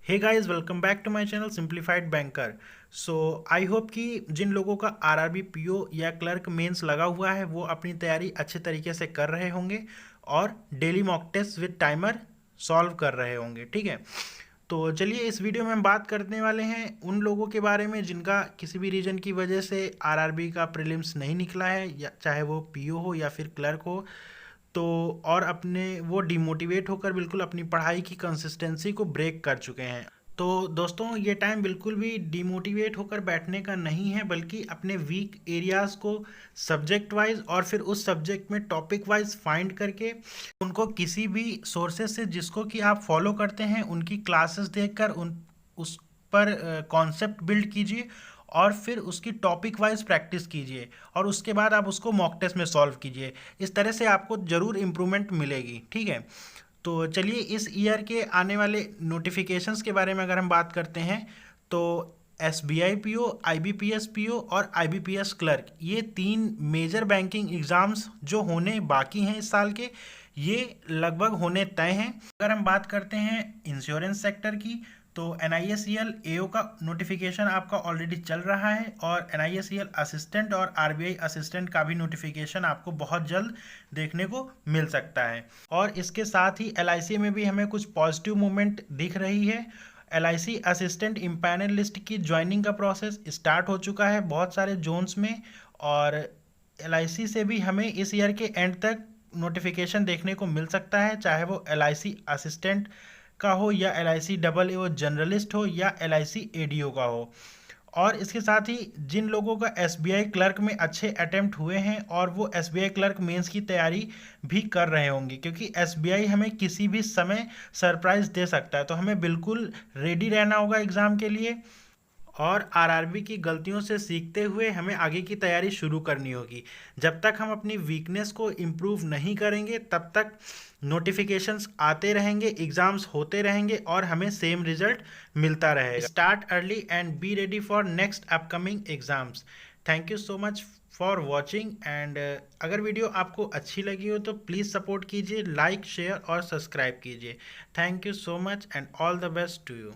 Hey guys, welcome back to my channel simplified banker. So I hope कि जिन लोगों का आरआरबी पीओ या क्लर्क मेंस लगा हुआ है वो अपनी तैयारी अच्छे तरीके से कर रहे होंगे और daily mock test with timer solve कर रहे होंगे। ठीक है, तो चलिए इस वीडियो में हम बात करने वाले हैं उन लोगों के बारे में जिनका किसी भी रीजन की वजह से आरआरबी का प्रीलिम्स नहीं निकला है, या चाहे वो पीओ हो या फिर क्लर्क हो। तो और अपने वो डिमोटिवेट होकर बिल्कुल अपनी पढ़ाई की कंसिस्टेंसी को ब्रेक कर चुके हैं। तो दोस्तों, ये टाइम बिल्कुल भी डिमोटिवेट होकर बैठने का नहीं है, बल्कि अपने वीक एरियाज़ को सब्जेक्ट वाइज और फिर उस सब्जेक्ट में टॉपिक वाइज फाइंड करके उनको किसी भी सोर्सेज से जिसको कि आप फॉलो करते हैं उनकी क्लासेस देखकर उस पर कॉन्सेप्ट बिल्ड कीजिए और फिर उसकी टॉपिक वाइज प्रैक्टिस कीजिए और उसके बाद आप उसको मॉक टेस्ट में सॉल्व कीजिए। इस तरह से आपको ज़रूर इम्प्रूवमेंट मिलेगी। ठीक है, तो चलिए इस ईयर के आने वाले नोटिफिकेशंस के बारे में अगर हम बात करते हैं तो S B I P O, I B P S P O और I B P S clerk, ये तीन मेजर बैंकिंग एग्ज़ाम्स जो होने बाकी हैं इस साल के, ये लगभग होने तय हैं। अगर हम बात करते हैं इंश्योरेंस सेक्टर की, तो N I S C L A O का नोटिफिकेशन आपका ऑलरेडी चल रहा है और N I S C L assistant और आर बी आई असिस्टेंट का भी नोटिफिकेशन आपको बहुत जल्द देखने को मिल सकता है। और इसके साथ ही एल आई सी में भी हमें कुछ पॉजिटिव मूवमेंट दिख रही है। L I C assistant empanel list की ज्वाइनिंग का प्रोसेस स्टार्ट हो चुका है बहुत सारे जोन्स में, और एल आई सी से भी हमें इस ईयर के एंड तक नोटिफिकेशन देखने को मिल सकता है, चाहे वो एल आई सी असिस्टेंट का हो या L I C double A O generalist हो या L I C A D O का हो। और इसके साथ ही जिन लोगों का एस बी आई क्लर्क में अच्छे अटेम्प्ट हुए हैं और वो S B I clerk mains की तैयारी भी कर रहे होंगे, क्योंकि एस बी आई हमें किसी भी समय सरप्राइज दे सकता है, तो हमें बिल्कुल रेडी रहना होगा एग्ज़ाम के लिए और आरआरबी की गलतियों से सीखते हुए हमें आगे की तैयारी शुरू करनी होगी। जब तक हम अपनी वीकनेस को इम्प्रूव नहीं करेंगे तब तक नोटिफिकेशंस आते रहेंगे, एग्ज़ाम्स होते रहेंगे और हमें सेम रिजल्ट मिलता रहेगा। Start early and be ready for next upcoming exams. Thank you so much for watching and अगर वीडियो आपको अच्छी लगी हो तो प्लीज़ सपोर्ट कीजिए, लाइक शेयर और सब्सक्राइब कीजिए। Thank you so much and all the best to you.